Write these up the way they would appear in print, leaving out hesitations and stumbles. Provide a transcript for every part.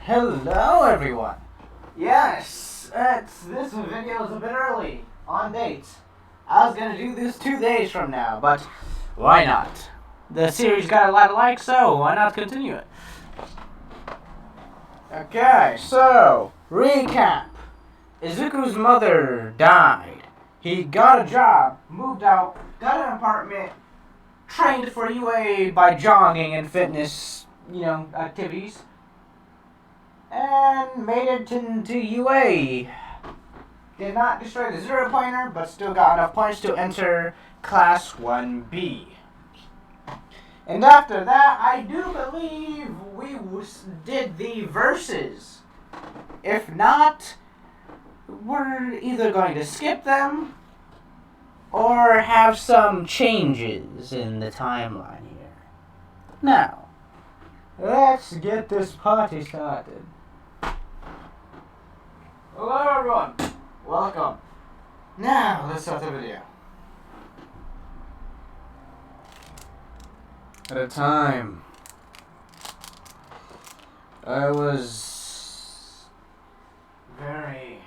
Hello, everyone. Yes, this video is a bit early on date. I was gonna do this 2 days from now, but why not? The series got a lot of likes, so why not continue it? Okay, so recap. Izuku's mother died. He got a job, moved out, got an apartment, trained for UA by jogging and fitness, activities, and made it into UA. Did not destroy the zero pointer, but still got enough points to enter Class 1B. And after that, I do believe we did the verses. If not, we're either going to skip them or have some changes in the timeline here. Now, let's get this party started. Hello everyone, welcome. Now, let's start the video. At a time, I was very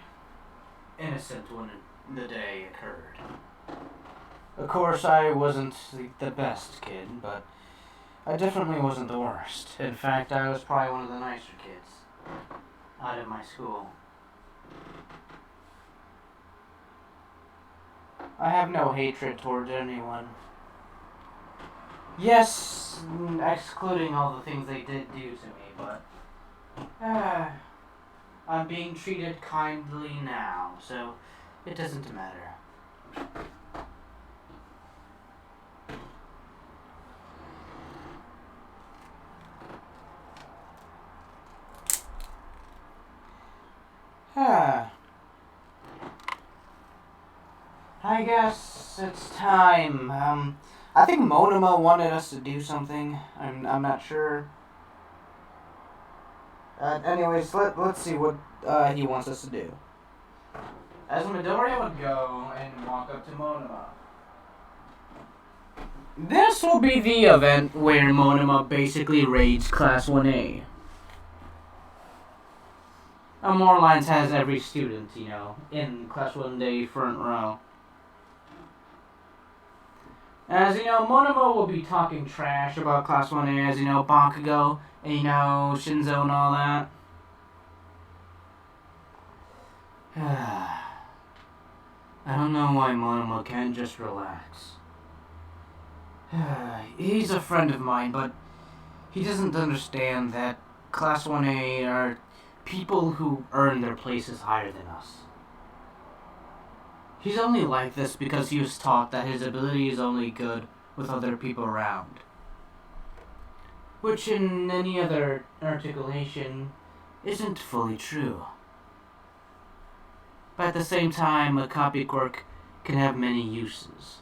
innocent when the day occurred. Of course, I wasn't the best kid, but I definitely wasn't the worst. In fact, I was probably one of the nicer kids out of my school. I have no hatred towards anyone. Yes, excluding all the things they did do to me, but I'm being treated kindly now, so it doesn't matter. I guess it's time. I think Monoma wanted us to do something. I'm not sure. Anyways, let's see what he wants us to do. As Midoriya would go and walk up to Monoma. This will be the event where Monoma basically raids Class 1A. More Lines has every student, in Class 1A front row. As you know, Monoma will be talking trash about Class 1A, as you know, Bakugo, and Shinzo and all that. I don't know why Monoma can't just relax. He's a friend of mine, but he doesn't understand that Class 1A are people who earn their places higher than us. He's only like this because he was taught that his ability is only good with other people around. Which in any other articulation isn't fully true. But at the same time, a copy quirk can have many uses.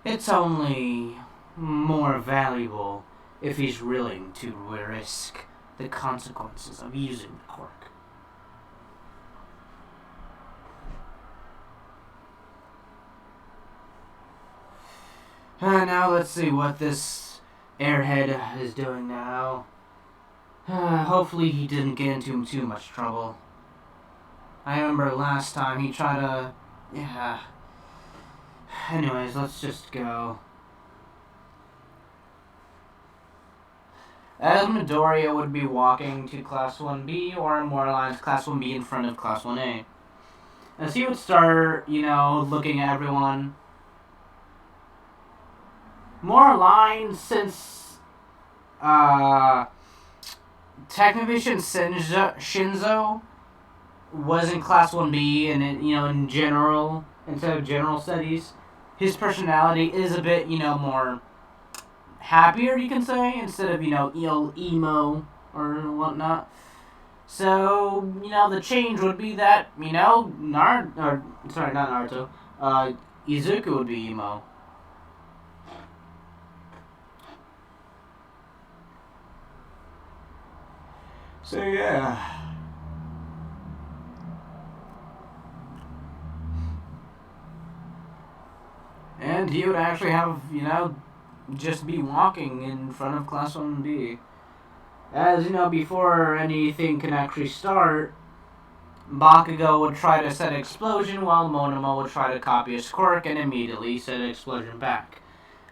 It's only more valuable if he's willing to risk the consequences of using the quirk. Now let's see what this airhead is doing now. Hopefully he didn't get into too much trouble. I remember last time he tried to... Anyways, let's just go. As Midoriya would be walking to Class 1B, or more lines Class 1B in front of Class 1A. As he would start, looking at everyone. More lines since, Technovision Shinzo was in Class 1B, and in general, instead of general studies, his personality is a bit, more happier, you can say, instead of, emo or whatnot. So, the change would be that, not Naruto, Izuku would be emo. So, yeah. And he would actually have, just be walking in front of Class 1B. As you know, before anything can actually start, Bakugo would try to set an explosion while Monoma would try to copy his quirk and immediately set an explosion back.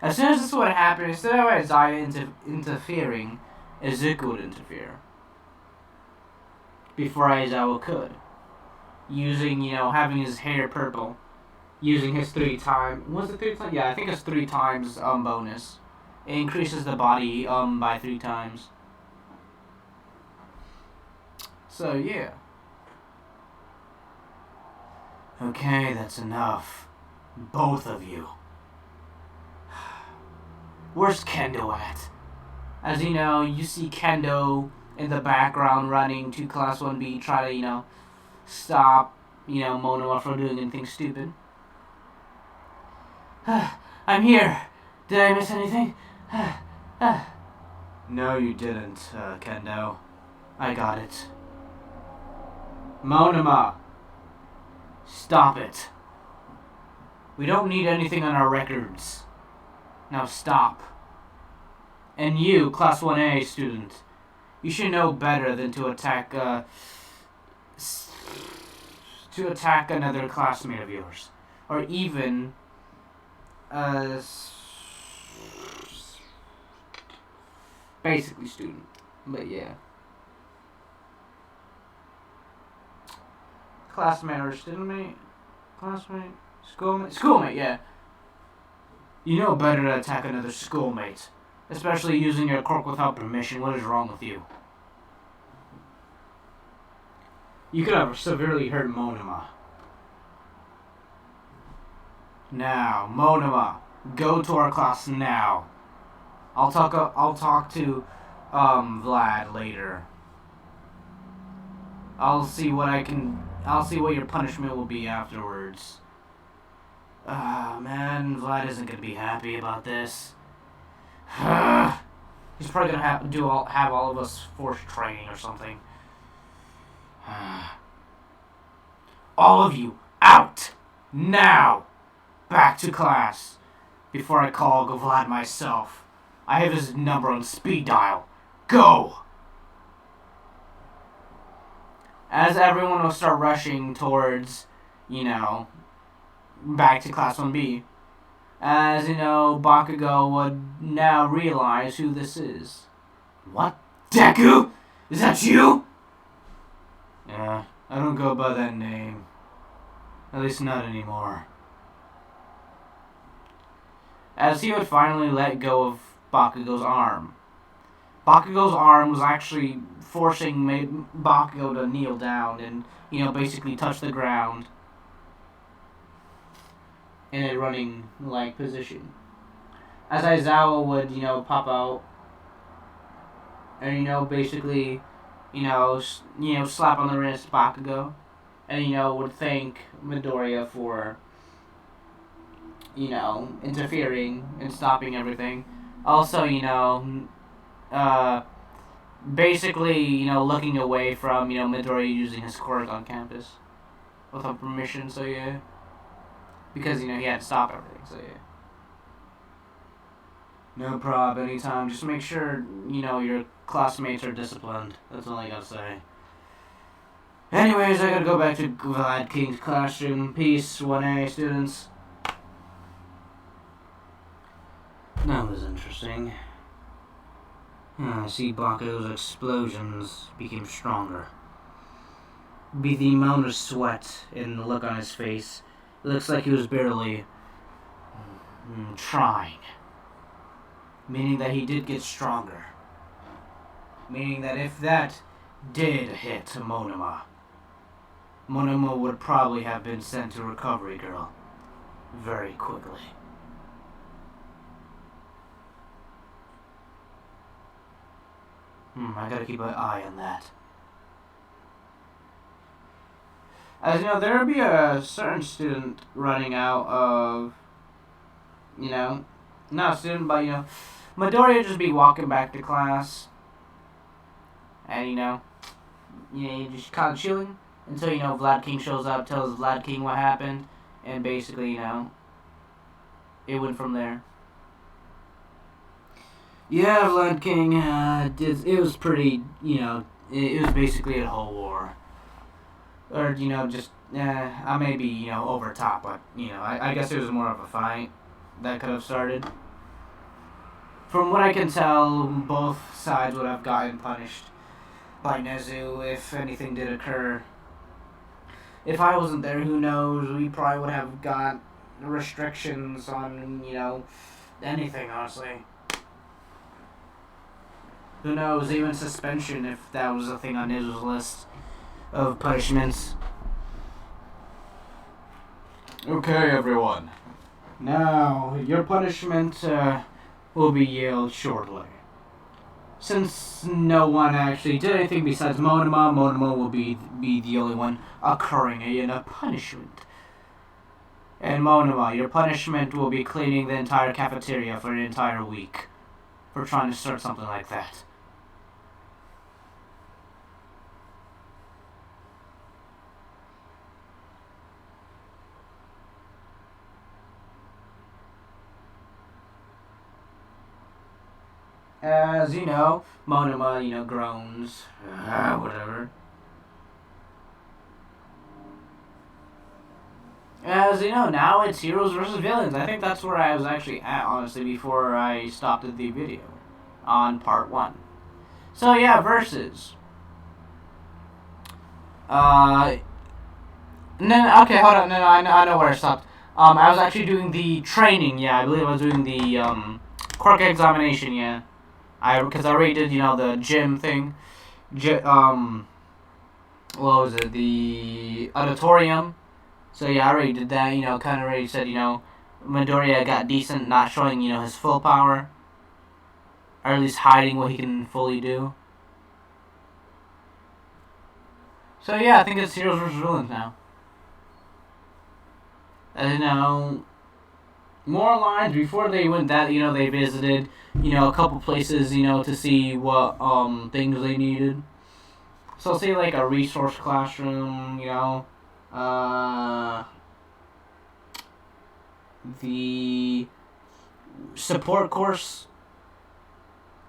As soon as this would happen, instead of Isaiah interfering, Izuku would interfere. Before Aizawa could. Using, having his hair purple. Using his 3 times. Was it 3 times? Yeah, I think it's 3 times bonus. It increases the body by 3 times. So, yeah. Okay, that's enough. Both of you. Where's Kendo at? As you know, you see Kendo in the background running to Class 1B, try to, stop, Monoma from doing anything stupid. I'm here. Did I miss anything? No, you didn't, Kendo. I got it. Monoma. Stop it. We don't need anything on our records. Now stop. And you, Class 1A student, you should know better than to attack another classmate of yours. Or even basically student. But yeah. Classmate or student? Classmate? Schoolmate? Schoolmate, yeah. You know better to attack another schoolmate. Especially using your quirk without permission. What is wrong with you? You could have severely hurt Monoma. Now, Monoma, go to our class now. I'll talk to Vlad later. I'll see what your punishment will be afterwards. Man, Vlad isn't gonna be happy about this. He's probably gonna have all of us forced training or something. All of you, out! Now! Back to class! Before I call Vlad myself. I have his number on speed dial. Go! As everyone will start rushing towards, back to Class 1B. As, Bakugo would now realize who this is. What? Deku? Is that you? Yeah, I don't go by that name. At least not anymore. As he would finally let go of Bakugo's arm. Bakugo's arm was actually forcing Bakugo to kneel down and, basically touch the ground in a running position. As Aizawa would, pop out and, basically, slap on the wrist Bakugo and, would thank Midoriya for, interfering and stopping everything. Also, basically, looking away from, Midoriya using his quirk on campus without permission, so yeah. Because, he had to stop everything, so yeah. No prob, anytime. Just make sure, your classmates are disciplined. That's all I gotta say. Anyways, I gotta go back to Vlad King's classroom. Peace, 1A students. That was interesting. I see Bakugo's explosions became stronger. Be the amount of sweat and the look on his face. It looks like he was barely trying. Meaning that he did get stronger. Meaning that if that did hit Monoma, Monoma would probably have been sent to Recovery Girl very quickly. I gotta keep an eye on that. As there would be a certain student running out of, not a student, but, Midoriya would just be walking back to class. And, just kind of chilling until, Vlad King shows up, tells Vlad King what happened, and basically, it went from there. Yeah, Blood King, it was pretty, it was basically a whole war. Or, just, I may be, over top, but, I guess it was more of a fight that could have started. From what I can tell, both sides would have gotten punished by Nezu if anything did occur. If I wasn't there, who knows, we probably would have got restrictions on, anything, honestly. Who knows, even suspension if that was a thing on Nezu's list of punishments. Okay, everyone. Now, your punishment will be yielded shortly. Since no one actually did anything besides Monoma will be the only one occurring in a punishment. And Monoma, your punishment will be cleaning the entire cafeteria for an entire week. For trying to start something like that. As you know, Monoma, groans. Whatever. As you know, now it's heroes versus villains. I think that's where I was actually at, honestly, before I stopped the video. On part 1. So yeah, versus. Okay, hold on. No, I know where I stopped. I was actually doing the training, yeah. I believe I was doing the, quirk examination, yeah. Because I already did, the gym thing. What was it? The auditorium. So yeah, I already did that, kind of already said, Midoriya got decent, not showing, his full power. Or at least hiding what he can fully do. So yeah, I think it's heroes versus villains now. And more lines before they went that, they visited, a couple places, to see what things they needed. So say like a resource classroom, the support course,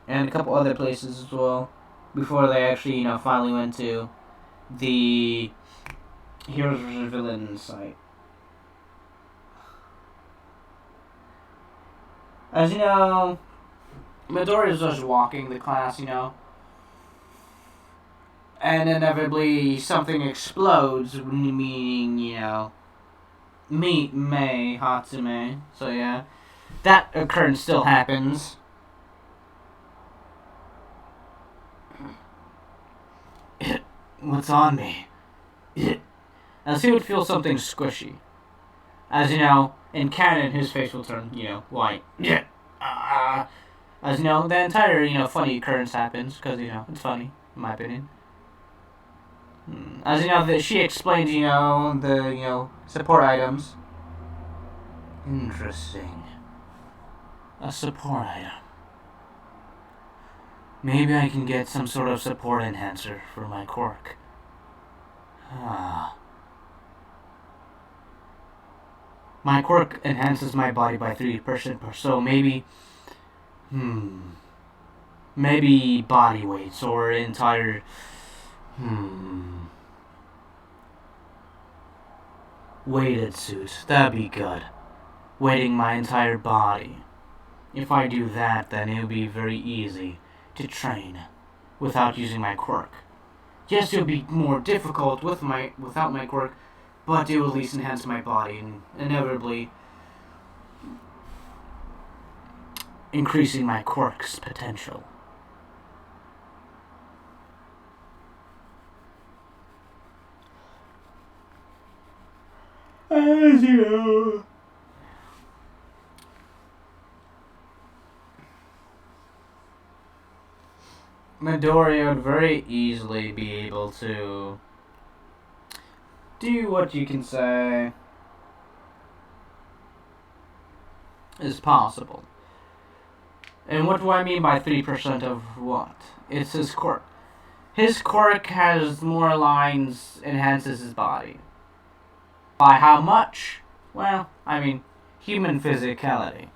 and a couple other places as well, before they actually, finally went to the heroes versus villains site. As you know, Midoriya is just walking the class, and inevitably something explodes, meaning, meet Mei Hatsume. So yeah, that occurrence still happens. What's on me? As he would feel something squishy. As you know, in canon, his face will turn, white. As you know, the entire, funny occurrence happens, because, it's funny, in my opinion. As you know, she explains, the, support items. Interesting. A support item. Maybe I can get some sort of support enhancer for my quirk. My quirk enhances my body by 3%, so maybe... Maybe body weights or entire... Weighted suit. That'd be good. Weighting my entire body. If I do that, then it'll be very easy to train without using my quirk. Yes, it'll be more difficult without my quirk, but it will at least enhance my body and inevitably increasing my quirk's potential. As you know, Midoriya would very easily be able to do what you can say is possible. And what do I mean by 3% of what? It's his quirk. His quirk has more lines, enhances his body. By how much? Well, I mean, human physicality.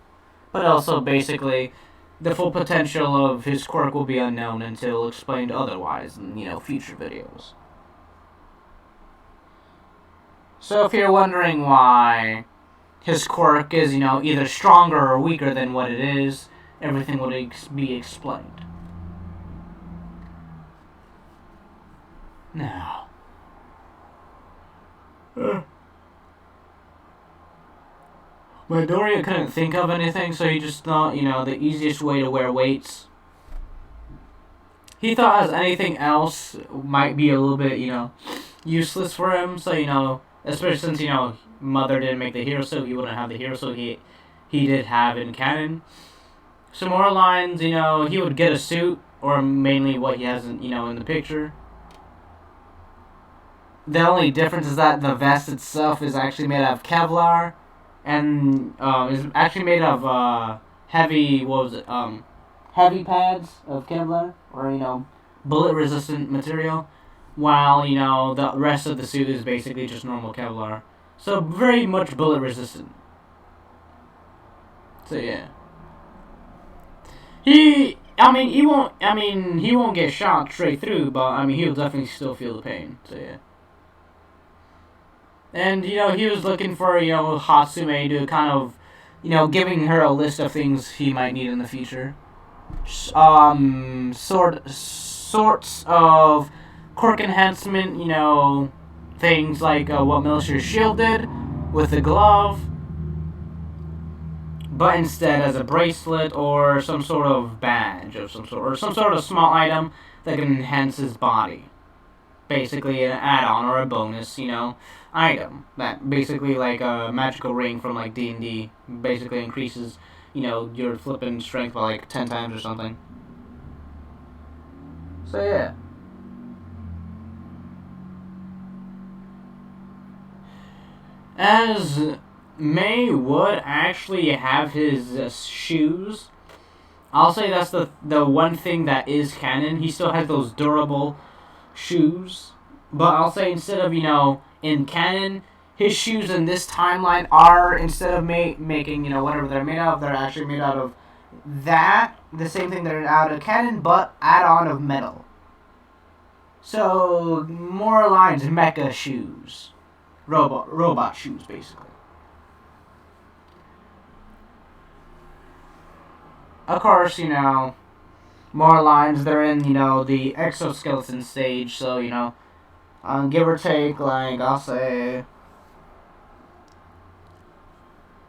But also, basically, the full potential of his quirk will be unknown until explained otherwise in, future videos. So if you're wondering why his quirk is, either stronger or weaker than what it is, everything will be explained. Now. Midoriya couldn't think of anything, so he just thought, the easiest way to wear weights. He thought as anything else might be a little bit, useless for him, so, especially since, Mother didn't make the hero suit, he wouldn't have the hero suit he did have in canon. So more lines, he would get a suit, or mainly what he has in the picture. The only difference is that the vest itself is actually made out of Kevlar, and is actually made of heavy pads of Kevlar, or bullet-resistant material, while the rest of the suit is basically just normal Kevlar. So very much bullet-resistant. So yeah, he won't get shot straight through, but he'll definitely still feel the pain. So yeah. And, he was looking for, Hatsume to kind of, giving her a list of things he might need in the future. Sorts of quirk enhancement, things like what Military Shield did with the glove, but instead as a bracelet or some sort of badge of some sort, or some sort of small item that can enhance his body. Basically an add-on or a bonus, item that basically like a magical ring from like D&D basically increases, your flipping strength by like 10 times or something. So yeah. As May would actually have his shoes, I'll say that's the one thing that is canon. He still has those durable shoes, but I'll say instead of in canon, his shoes in this timeline are, instead of making whatever they're made out of, they're actually made out of the same thing that are out of canon, but add-on of metal. So more lines mecha shoes, robot shoes basically. Of course, more lines, they're in, the exoskeleton stage, so, give or take, like, I'll say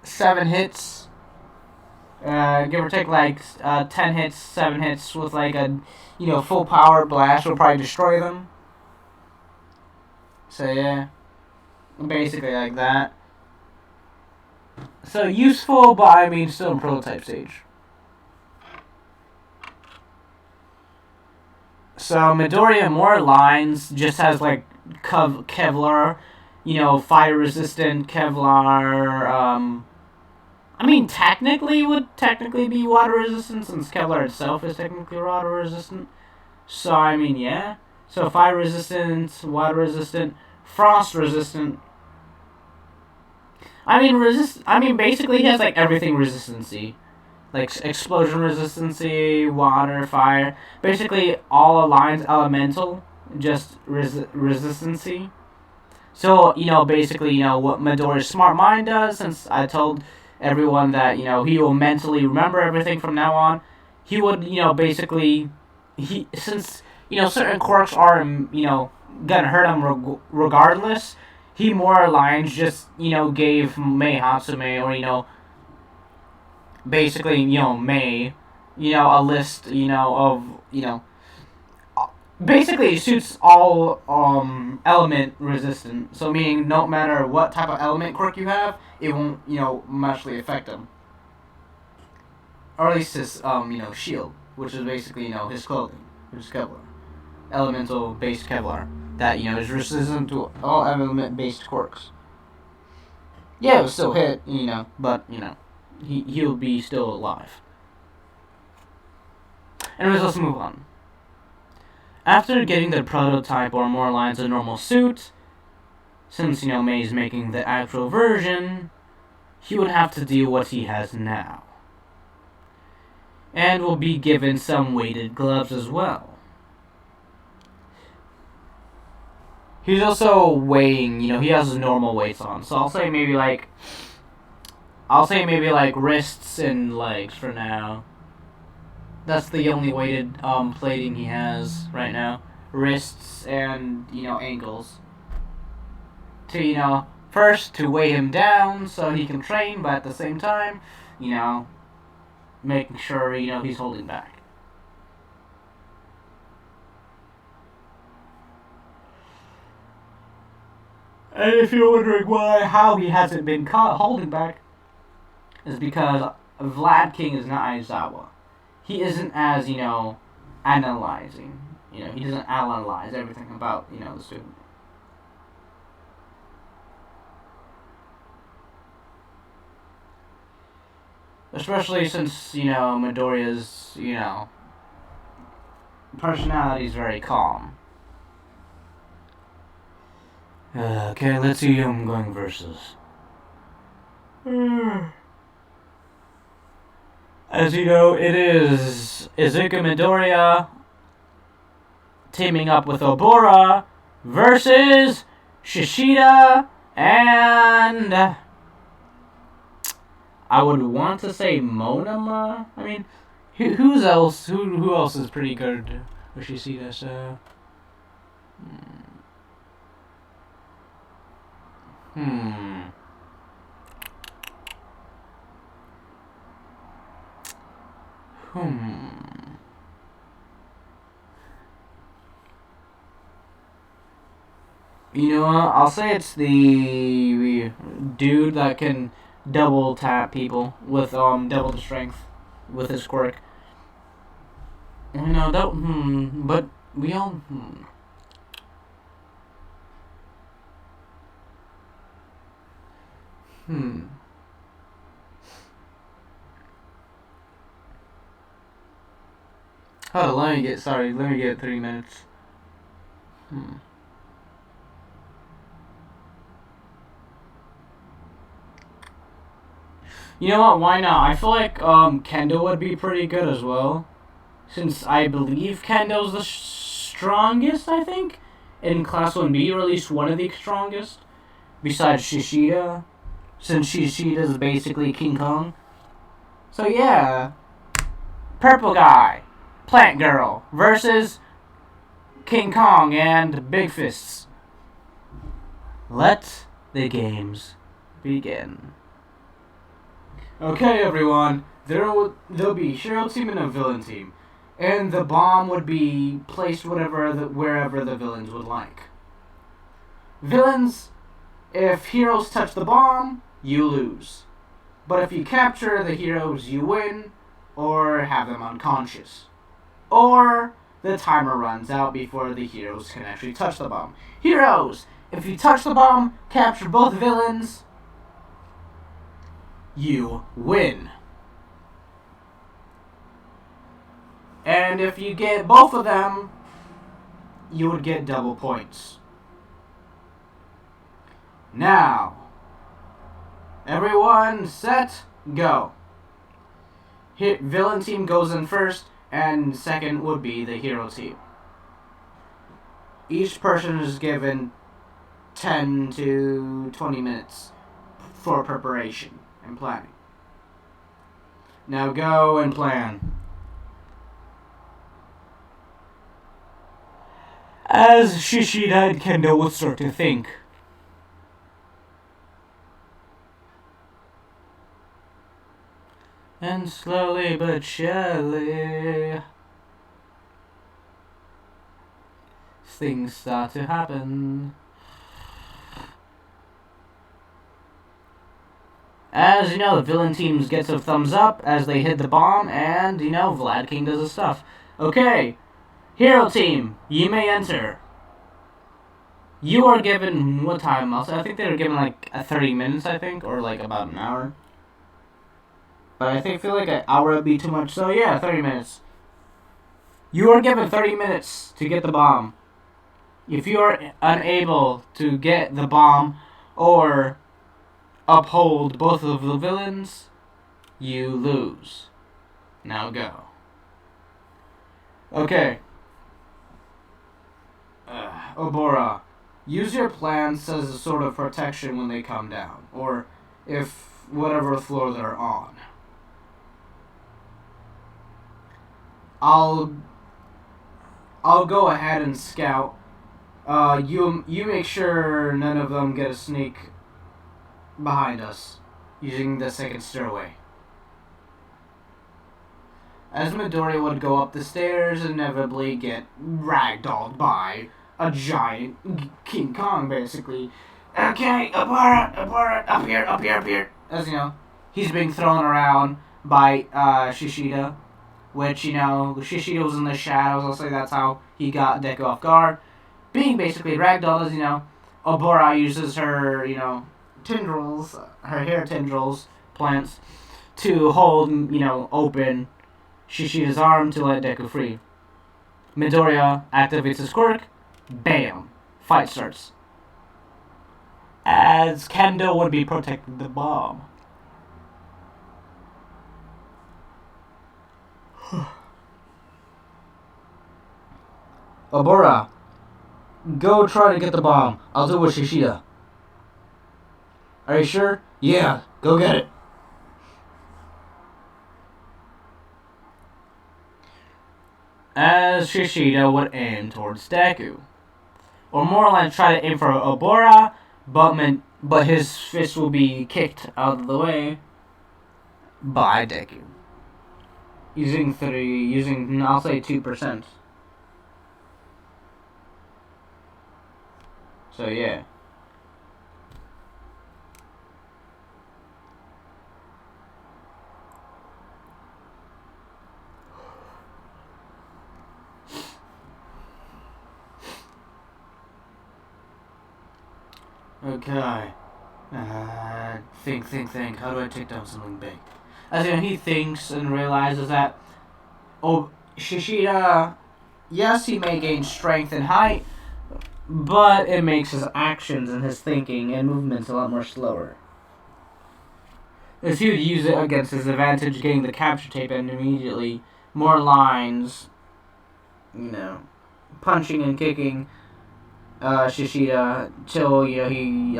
7 hits, give or take, like, 10 hits, 7 hits with, like, a, full power blast will probably destroy them. So, yeah, basically like that. So, useful, but, still in prototype stage. So Midoriya more lines just has like Kevlar, fire resistant Kevlar. Technically would be water resistant since Kevlar itself is technically water resistant. So yeah. So fire resistant, water resistant, frost resistant. Basically he has like everything resistancy. Like explosion resistancy, water, fire. Basically all lines elemental, just resistancy. So, basically, what Midoriya's smart mind does, since I told everyone that, he will mentally remember everything from now on, he would, since, certain quirks are, gonna hurt him regardless, he more lines just, gave Mei Hatsume, or, basically, Mei, a list, of, basically suits all element resistant. So meaning no matter what type of element quirk you have, it won't, muchly affect them. Or at least his shield, which is basically, his clothing, which is Kevlar. Elemental based Kevlar. That, is resistant to all element based quirks. Yeah, it will still hit, but, he'll be still alive. Anyways, let's move on. After getting the prototype or more lines of normal suit, since, Mei's making the actual version, he would have to deal what he has now. and will be given some weighted gloves as well. He's also weighing, he has his normal weights on, so I'll say maybe like wrists and legs for now. That's the only weighted plating he has right now. Wrists and, ankles. To, first to weigh him down so he can train, but at the same time, making sure, he's holding back. And if you're wondering how he hasn't been caught holding back, is because Vlad King is not Aizawa. He isn't as, analyzing. He doesn't analyze everything about, the student. Especially since, Midoriya's, personality is very calm. Okay, let's see who I'm going versus. As you know, it is Izuku Midoriya teaming up with Obora versus Shishida and I would want to say Monoma. I mean, who else is pretty good with Shishida? So, I'll say it's the dude that can double tap people with double the strength with his quirk. But we all Hold on, let me get 3 minutes. You know what, why not? I feel like Kendo would be pretty good as well. Since I believe Kendo's the strongest, I think, in Class 1B, or at least one of the strongest. Besides Shishida. Since Shishida's basically King Kong. So yeah. Purple guy. Plant Girl versus King Kong and Big Fists. Let the games begin. Okay, everyone. There'll be a hero team and a villain team, and the bomb would be placed wherever the villains would like. Villains, if heroes touch the bomb, you lose. But if you capture the heroes, you win, or have them unconscious. Or the timer runs out before the heroes can actually touch the bomb. Heroes, if you touch the bomb, capture both villains, you win. And if you get both of them, you would get double points. Now, everyone set, go. Villain team goes in first, and second would be the hero team. Each person is given 10 to 20 minutes for preparation and planning. Now go and plan. As Shishida and Kendo will start to think. And slowly but surely, things start to happen. As you know, the villain teams gets a thumbs up as they hit the bomb, and Vlad King does his stuff. Okay, hero team, you may enter. You are given what time? I think they were given like 30 minutes, I think, or like about an hour. But I feel like an hour would be too much, so yeah, 30 minutes. You are given 30 minutes to get the bomb. If you are unable to get the bomb or uphold both of the villains, you lose. Now go. Okay. Obora, use your plants as a sort of protection when they come down, or if whatever floor they're on. I'll go ahead and scout. You make sure none of them get a sneak behind us, using the second stairway. As Midoriya would go up the stairs, inevitably get ragdolled by a giant King Kong, basically. Okay, up here. As you know, he's being thrown around by Shishida, which, Shishida was in the shadows. I'll say that's how he got Deku off guard. Being basically ragdolled, as Obora uses her, tendrils, her hair tendrils, plants, to hold, open Shishida's arm to let Deku free. Midoriya activates his quirk. Bam! Fight starts. As Kendo would be protecting the bomb. Obora, go try to get the bomb. I'll do it with Shishida. Are you sure? Yeah, go get it. As Shishida would aim towards Deku. Or more like try to aim for Obora, but his fist will be kicked out of the way by Deku. Using I'll say 2%. So yeah. Okay. Think. How do I take down something big? As he thinks and realizes that, Shishida, yes, he may gain strength and height, but it makes his actions and his thinking and movements a lot more slower. As he would use it against his advantage, getting the capture tape and immediately more lines, punching and kicking Shishida till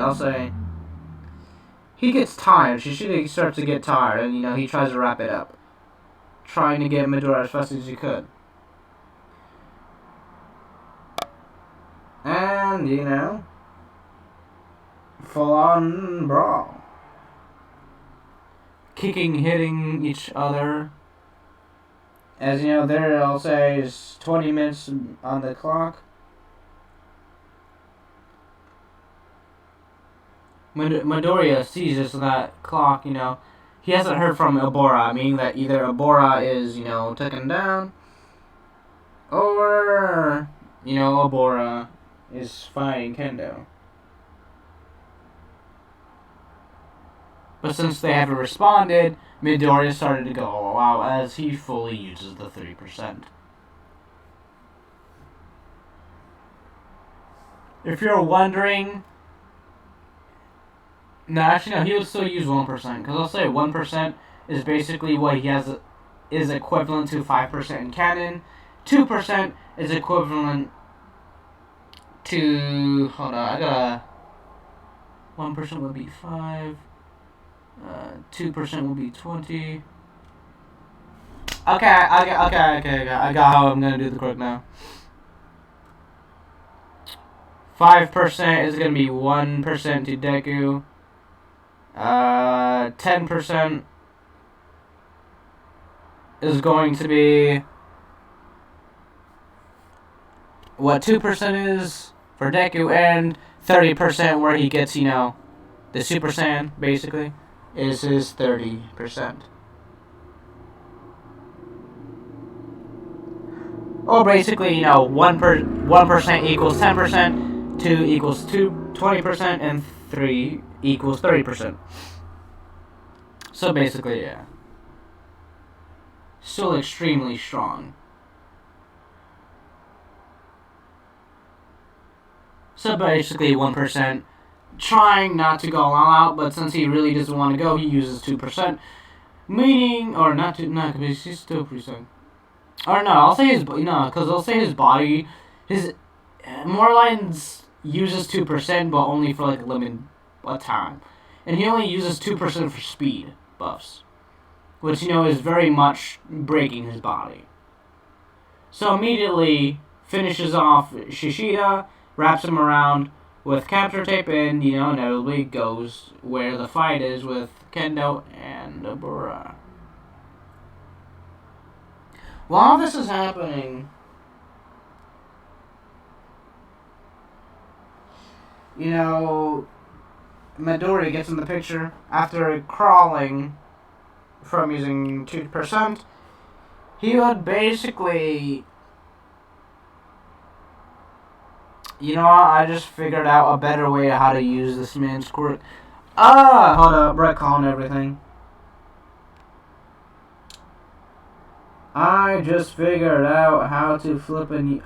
I'll say he gets tired. Shishida starts to get tired, and he tries to wrap it up, trying to get Midoriya as fast as he could. And full on brawl, kicking, hitting each other. As there I'll say is 20 minutes on the clock. Midoriya sees this that clock, he hasn't heard from Obora, meaning that either Obora is, taken down, or, Obora is fighting Kendo. But since they haven't responded, Midoriya started to go all out as he fully uses the 3%. If you're wondering... No, actually, no, he would still use 1%, because I'll say 1% is basically what he has, is equivalent to 5% in canon. 2% is equivalent to, hold on, 1% would be 5, 2% would be 20. Okay, I got how I'm going to do the quirk now. 5% is going to be 1% to Deku. 10% is going to be what 2% is for Deku, and 30% where he gets, the Super Saiyan, basically, is his 30%. Or basically, 1% equals 10%, 2 equals 20%, and 3 equals 30%. So basically, yeah. Still extremely strong. So basically 1%, trying not to go all out, but since he really doesn't want to go, he uses 2%. Meaning, or not because he's still pretty strong. Or no, I'll say because I'll say his body, his Morlines uses 2%, but only for like a limited time, and he only uses 2% for speed buffs, which is very much breaking his body. So immediately finishes off Shishida, wraps him around with capture tape, and inevitably goes where the fight is with Kendo and Abura. While this is happening, Midori gets in the picture after crawling from using 2%. He would basically, I just figured out a better way how to use this man's quirk. Hold up, retcon everything. I just figured out how to flip and...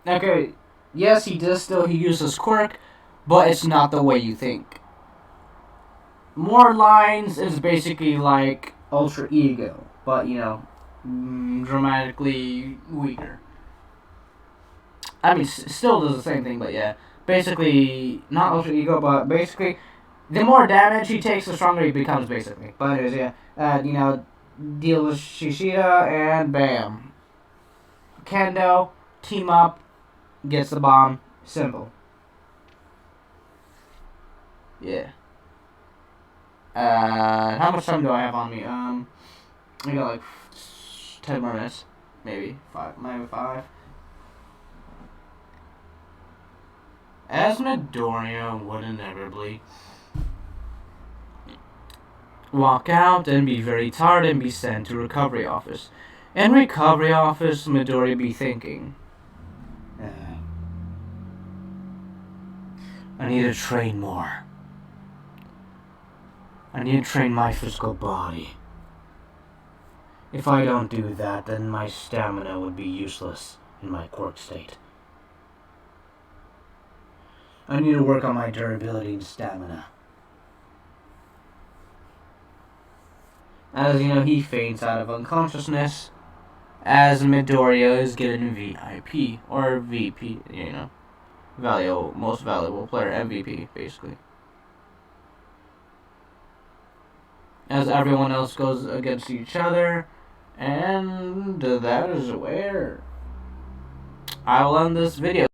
Okay, yes, he uses quirk, but it's not the way you think. More lines is basically like Ultra Ego, but dramatically weaker. I mean, still does the same thing, but yeah. Basically, not Ultra Ego, but basically, the more damage he takes, the stronger he becomes, basically. But anyways, yeah. Deal with Shishida, and bam. Kendo, team up, gets the bomb. Simple. Yeah. How much time do I have on me? I got like 10 more minutes. Maybe 5. Maybe 5. As Midoriya would inevitably walk out and be very tired and be sent to recovery office. In recovery office, Midori be thinking, I need to train more. I need to train my physical body. If I don't do that, then my stamina would be useless in my quirk state. I need to work on my durability and stamina. As he faints out of unconsciousness as Midoriya is given VIP or VP, most valuable player, MVP, basically. As everyone else goes against each other, and that is where I will end this video.